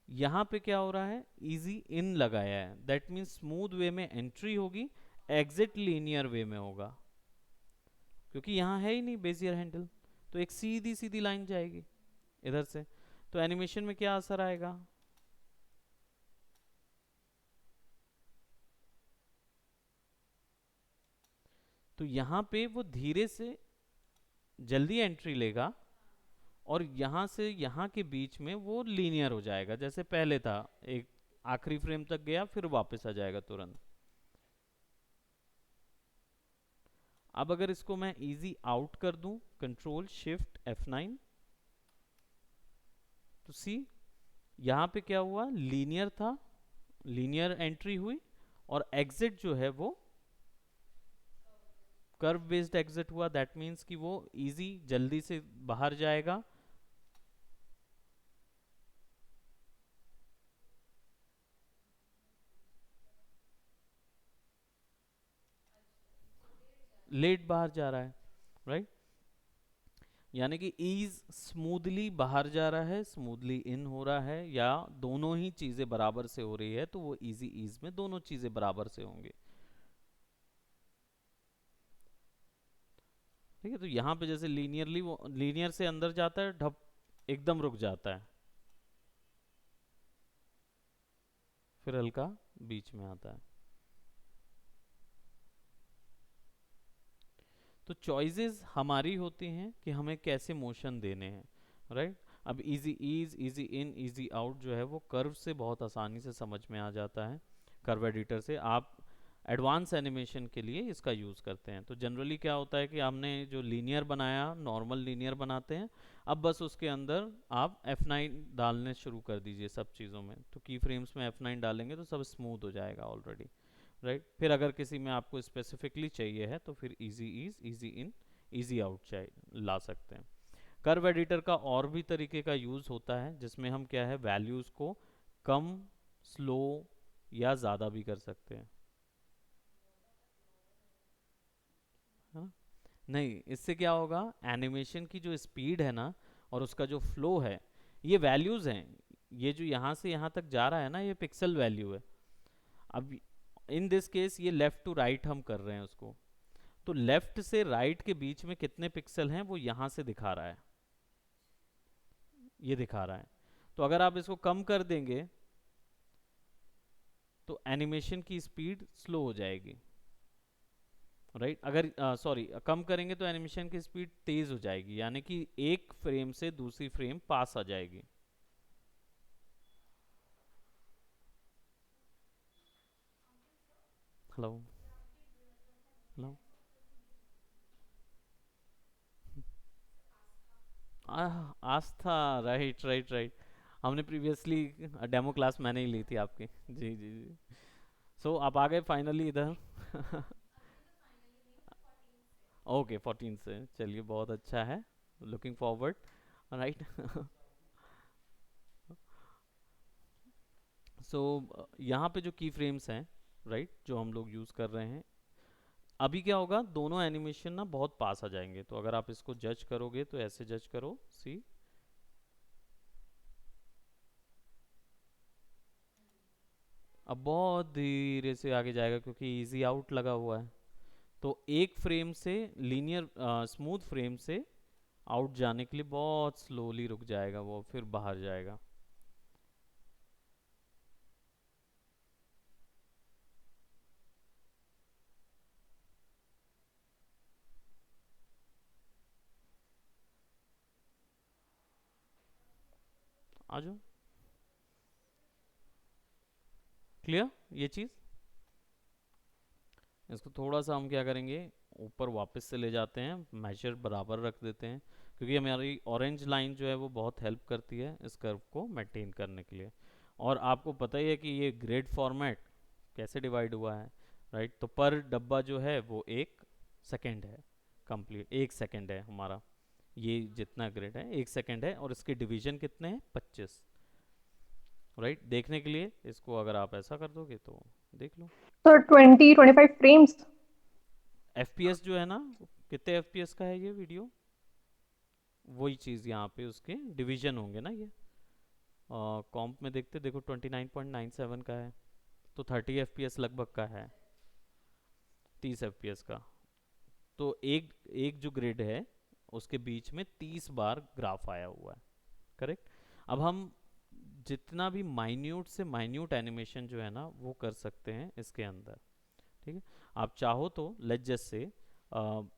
यहाँ पे क्या हो रहा है, इजी इन लगाया है, दैट मीन्स स्मूथ वे में एंट्री होगी, एग्जिट लीनियर वे में होगा, क्योंकि यहाँ है ही नहीं बेजियर हैंडल, तो एक सीधी सीधी लाइन जाएगी इधर से। तो एनिमेशन में क्या असर आएगा, तो यहाँ पे वो धीरे से जल्दी एंट्री लेगा, और यहाँ से यहाँ के बीच में वो लीनियर हो जाएगा, जैसे पहले था, एक आखिरी फ्रेम तक गया फिर वापस आ जाएगा तुरंत। अब अगर इसको मैं इजी आउट कर दूं, कंट्रोल शिफ्ट F9, तो सी यहाँ पे क्या हुआ, लीनियर था, लीनियर एंट्री हुई, और एग्जिट जो है वो कर्व बेस्ड एग्जिट हुआ। दैट मीन्स कि वो इजी जल्दी से बाहर जाएगा। लेट बाहर जा रहा है, राइट। यानी कि ईज स्मूथली बाहर जा रहा है, स्मूथली इन हो रहा है, या दोनों ही चीजें बराबर से हो रही है, तो वो इजी ईज में दोनों चीजें बराबर से होंगे। ठीक है, तो यहाँ पे जैसे लीनियरली वो लीनियर से अंदर जाता है, ढप एकदम रुक जाता है, फिर हल्का बीच में आता है। तो चॉइसेस हमारी होती हैं कि हमें कैसे मोशन देने हैं, राइट। अब easy ease, easy in, easy out जो है वो कर्व से बहुत आसानी से समझ में आ जाता है। कर्व एडिटर से आप एडवांस एनिमेशन के लिए इसका यूज़ करते हैं। तो जनरली क्या होता है कि हमने जो लीनियर बनाया, नॉर्मल लीनियर बनाते हैं, अब बस उसके अंदर आप F9 डालने शुरू कर दीजिए सब चीज़ों में। तो की फ्रेम्स में F9 डालेंगे तो सब स्मूथ हो जाएगा ऑलरेडी, राइट। फिर अगर किसी में आपको स्पेसिफिकली चाहिए है तो फिर easy ease, easy in, easy out चाहिए ला सकते हैं। कर्व एडिटर का और भी तरीके का यूज़ होता है, जिसमें हम क्या है, वैल्यूज़ को कम, स्लो या ज़्यादा भी कर सकते हैं, है ना। नहीं, इससे क्या होगा, एनिमेशन की जो स्पीड है ना और उसका जो फ्लो है, ये वैल्यूज़ हैं, ये जो यहाँ से यहाँ तक जा रहा है ना, ये पिक्सल वैल्यू है। अब इन दिस केस ये लेफ्ट टू राइट हम कर रहे हैं उसको, तो लेफ्ट से राइट के बीच में कितने पिक्सल हैं वो यहां से दिखा रहा है, ये दिखा रहा है। तो अगर आप इसको कम कर देंगे तो एनिमेशन की स्पीड स्लो हो जाएगी, राइट। अगर सॉरी कम करेंगे तो एनिमेशन की स्पीड तेज हो जाएगी, यानी कि एक फ्रेम से दूसरी फ्रेम पास आ जाएगी। Hello, hello. Aastha, right right right. हमने प्रीवियसली डेमो क्लास मैंने ही ली थी आपकी, जी जी जी। सो आप आ गए फाइनली इधर। ओके 14 से, चलिए बहुत अच्छा है, लुकिंग फॉरवर्ड, राइट। सो यहाँ पे जो की फ्रेम्स हैं, राइट, जो हम लोग यूज़ कर रहे हैं, अभी क्या होगा, दोनों एनिमेशन ना बहुत पास आ जाएंगे। तो अगर आप इसको जज करोगे तो ऐसे जज करो, सी, अब बहुत धीरे से आगे जाएगा क्योंकि इजी आउट लगा हुआ है। तो एक फ्रेम से, लीनियर स्मूथ फ्रेम से आउट जाने के लिए बहुत स्लोली रुक जाएगा वो, फिर बाहर जाएगा। आ जाओ, क्लियर ये चीज़। इसको थोड़ा सा हम क्या करेंगे, ऊपर वापस से ले जाते हैं, मेजर बराबर रख देते हैं, क्योंकि हमारी ऑरेंज लाइन जो है वो बहुत हेल्प करती है इस कर्व को मेंटेन करने के लिए। और आपको पता ही है कि ये ग्रिड फॉर्मेट कैसे डिवाइड हुआ है, राइट। तो पर डब्बा जो है वो 1 सेकेंड है, कंप्लीट 1 सेकेंड है हमारा, ये जितना ग्रिड है 1 सेकेंड है, और इसके डिवीजन कितने हैं, 25, राइट। देखने के लिए इसको अगर आप ऐसा कर दोगे तो देख लो। तो 20-25 फ्रेम्स। एफपीएस जो है ना, कितने एफपीएस का है ये वीडियो, वही चीज़ यहाँ पे उसके डिवीजन होंगे ना ये। कॉम्प में देखते, देखो 29.97 का है, तो 30 एफपीएस लगभग का है, 30 एफपीएस का। तो एक एक जो ग्रिड है उसके बीच में 30 बार ग्राफ आया हुआ है, करेक्ट। अब हम जितना भी माइन्यूट से माइन्यूट एनिमेशन जो है ना वो कर सकते हैं इसके अंदर, ठीक है। आप चाहो तो लेट्स जस्ट से,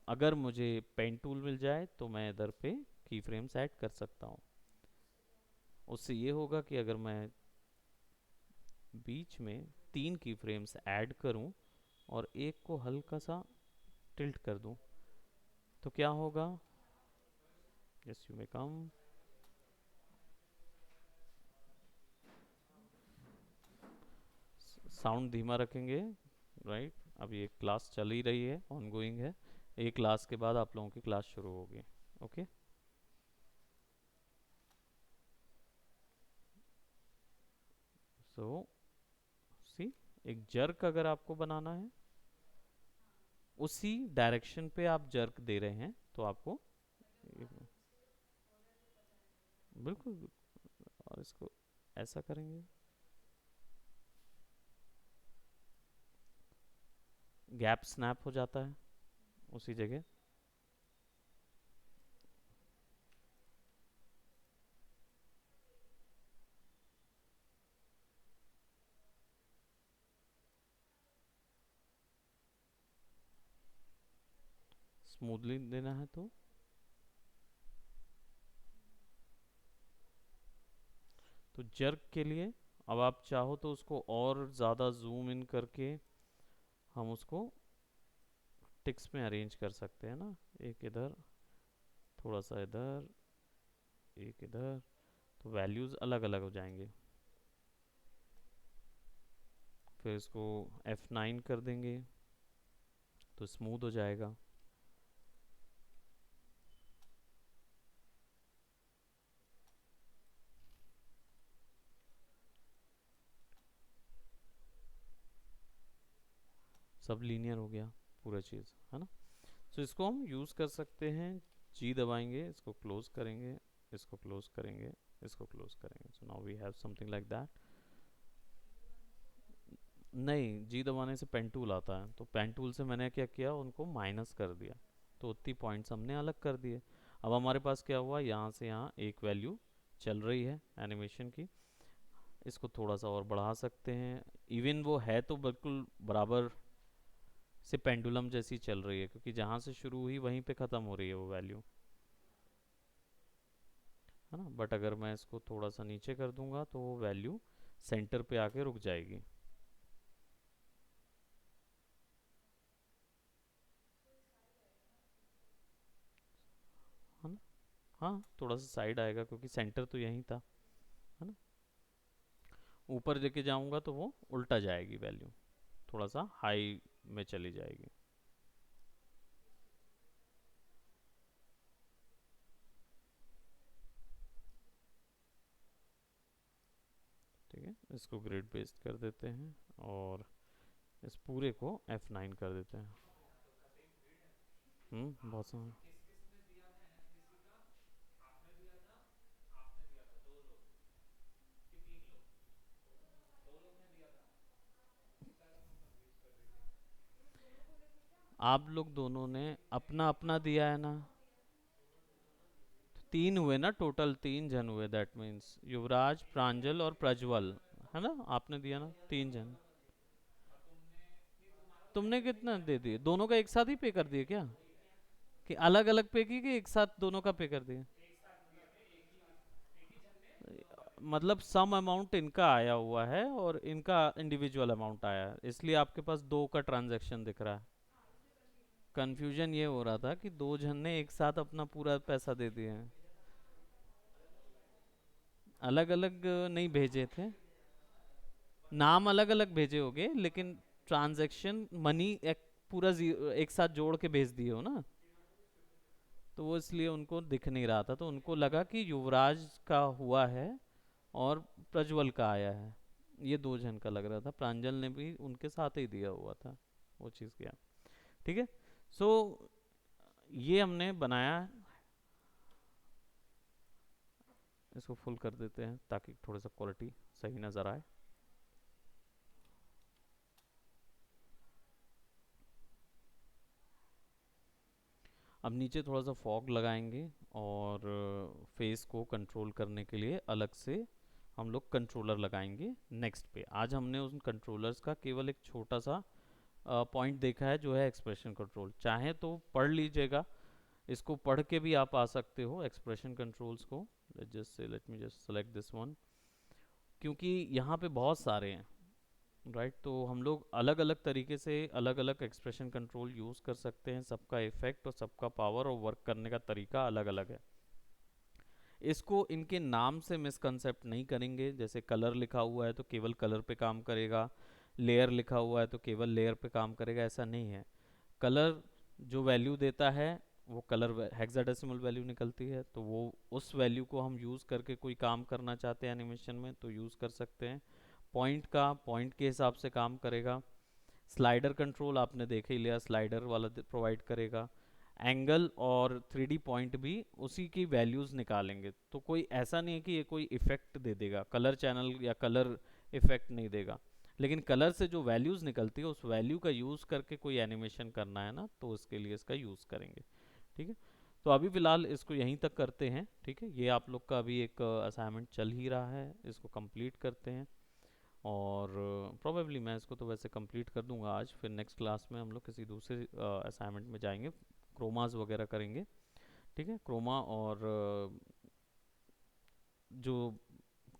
अगर मुझे पेन टूल मिल जाए तो मैं इधर पे की फ्रेम्स ऐड कर सकता हूँ। उससे ये होगा कि अगर मैं बीच में 3 की फ्रेम्स ऐड करूं और एक को हल्का सा टिल्ट कर दूं, तो क्या होगा? Yes you may come. Sound धीमा रखेंगे, राइट? अभी एक क्लास चल ही रही है, ऑनगोइंग है। एक क्लास के बाद आप लोगों की क्लास शुरू होगी। ओके। सो सी, एक जर्क अगर आपको बनाना है, उसी डायरेक्शन पे आप जर्क दे रहे हैं तो आपको बिल्कुल बिल्कुल। और इसको ऐसा करेंगे, गैप स्नैप हो जाता है उसी जगह। स्मूथली देना है तो जर्क के लिए अब आप चाहो तो उसको और ज़्यादा जूम इन करके हम उसको टिक्स में अरेंज कर सकते हैं ना। एक इधर, थोड़ा सा इधर, एक इधर, तो वैल्यूज़ अलग अलग हो जाएंगे। फिर इसको F9 कर देंगे तो स्मूथ हो जाएगा। सब लीनियर हो गया पूरा चीज़, है ना? तो इसको हम यूज़ कर सकते हैं। जी दबाएंगे, इसको क्लोज करेंगे, इसको क्लोज करेंगे, इसको क्लोज करेंगे। So now we have something like that. नहीं, जी दबाने से पेन टूल आता है, तो पेन टूल से मैंने क्या किया, उनको माइनस कर दिया, तो उतनी पॉइंट्स हमने अलग कर दिए। अब हमारे पास क्या हुआ, यहाँ से यहाँ एक वैल्यू चल रही है एनिमेशन की। इसको थोड़ा सा और बढ़ा सकते हैं। इवन वो है तो बिल्कुल बराबर से पेंडुलम जैसी चल रही है, क्योंकि जहाँ से शुरू हुई वहीं पे ख़त्म हो रही है वो वैल्यू, है ना? बट अगर मैं इसको थोड़ा सा नीचे कर दूंगा तो वो वैल्यू सेंटर पे आके रुक जाएगी, है ना? हाँ, थोड़ा सा साइड आएगा क्योंकि सेंटर तो यहीं था, है ना? ऊपर लेके जाऊंगा तो वो उल्टा जाएगी वैल्यू, थोड़ा सा हाई में चली जाएगी। ठीक है, इसको ग्रिड पेस्ट कर देते हैं और इस पूरे को F9 कर देते हैं। बहुत सा। आप लोग दोनों ने अपना अपना दिया है ना? तीन हुए ना, टोटल 3 जन हुए, दैट मीन्स युवराज, प्रांजल और प्रज्वल, है ना? आपने दिया ना 3 जन। तुमने कितना दे दिए? दोनों का एक साथ ही पे कर दिए क्या? कि अलग अलग पे की कि एक साथ दोनों का पे कर दिए? मतलब सम अमाउंट इनका आया हुआ है और इनका इंडिविजुअल अमाउंट आया है, इसलिए आपके पास दो का ट्रांजैक्शन दिख रहा है। कंफ्यूजन ये हो रहा था कि 2 जन ने एक साथ अपना पूरा पैसा दे दिए हैं। अलग अलग नहीं भेजे थे, नाम अलग अलग भेजे होंगे, लेकिन ट्रांजैक्शन मनी एक पूरा एक साथ जोड़ के भेज दिए हो ना, तो वो इसलिए उनको दिख नहीं रहा था, तो उनको लगा कि युवराज का हुआ है और प्रज्वल का आया है। ये 2 जन का लग रहा था, प्रांजल ने भी उनके साथ ही दिया हुआ था वो चीज़ किया। ठीक है। सो ये हमने बनाया। इसको फुल कर देते हैं ताकि थोड़ा सा क्वालिटी सही नज़र आए। अब नीचे थोड़ा सा फॉग लगाएंगे और फेस को कंट्रोल करने के लिए अलग से हम लोग कंट्रोलर लगाएंगे नेक्स्ट पे। आज हमने उन कंट्रोलर्स का केवल एक छोटा सा पॉइंट देखा है, जो है एक्सप्रेशन कंट्रोल। चाहे तो पढ़ लीजिएगा, इसको पढ़ के भी आप आ सकते हो एक्सप्रेशन कंट्रोल्स को। Let me just select this one, क्योंकि यहाँ पे बहुत सारे हैं। राइट। तो हम लोग अलग अलग तरीके से अलग अलग एक्सप्रेशन कंट्रोल यूज़ कर सकते हैं, सबका इफेक्ट और सबका पावर और वर्क करने का तरीका अलग अलग है। इसको इनके नाम से मिसकंसेप्ट नहीं करेंगे, जैसे कलर लिखा हुआ है तो केवल कलर पे काम करेगा, लेयर लिखा हुआ है तो केवल लेयर पे काम करेगा, ऐसा नहीं है। कलर जो वैल्यू देता है वो कलर हेक्साडेसिमल वैल्यू निकलती है, तो वो उस वैल्यू को हम यूज़ करके कोई काम करना चाहते हैं एनिमेशन में तो यूज़ कर सकते हैं। पॉइंट का पॉइंट के हिसाब से काम करेगा। स्लाइडर कंट्रोल आपने देख ही लिया, स्लाइडर वाला प्रोवाइड करेगा। एंगल और 3D पॉइंट भी उसी की वैल्यूज़ निकालेंगे, तो कोई ऐसा नहीं है कि ये कोई इफेक्ट दे देगा, कलर चैनल या कलर इफेक्ट नहीं देगा। लेकिन कलर से जो वैल्यूज़ निकलती है उस वैल्यू का यूज़ करके कोई एनिमेशन करना है ना, तो उसके लिए इसका यूज़ करेंगे। ठीक है। तो अभी फ़िलहाल इसको यहीं तक करते हैं, ठीक है। ये आप लोग का अभी एक असाइनमेंट चल ही रहा है, इसको कंप्लीट करते हैं। और प्रोबेबली मैं इसको तो वैसे कंप्लीट कर दूंगा आज, फिर नेक्स्ट क्लास में हम लोग किसी दूसरे असाइनमेंट में जाएंगे, क्रोमास वगैरह करेंगे। ठीक है, क्रोमा और जो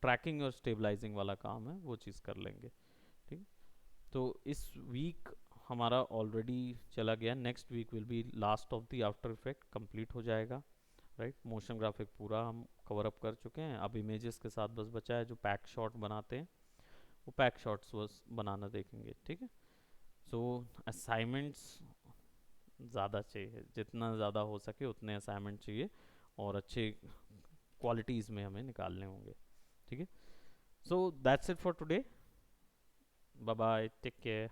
ट्रैकिंग और स्टेबलाइजिंग वाला काम है वो चीज़ कर लेंगे। ठीक है। तो इस वीक हमारा ऑलरेडी चला गया, next week will be last of the after effect, complete हो जाएगा। राइट, मोशन ग्राफिक पूरा हम कवर अप कर चुके हैं, अब इमेजेस के साथ बस बचा है जो पैक शॉट बनाते हैं, वो पैक शॉट्स बस बनाना देखेंगे। ठीक है। सो असाइनमेंट्स ज़्यादा चाहिए, जितना ज़्यादा हो सके उतने असाइनमेंट चाहिए, और अच्छे क्वालिटीज़ में हमें निकालने होंगे। ठीक है। So that's it for today. Bye bye, take care.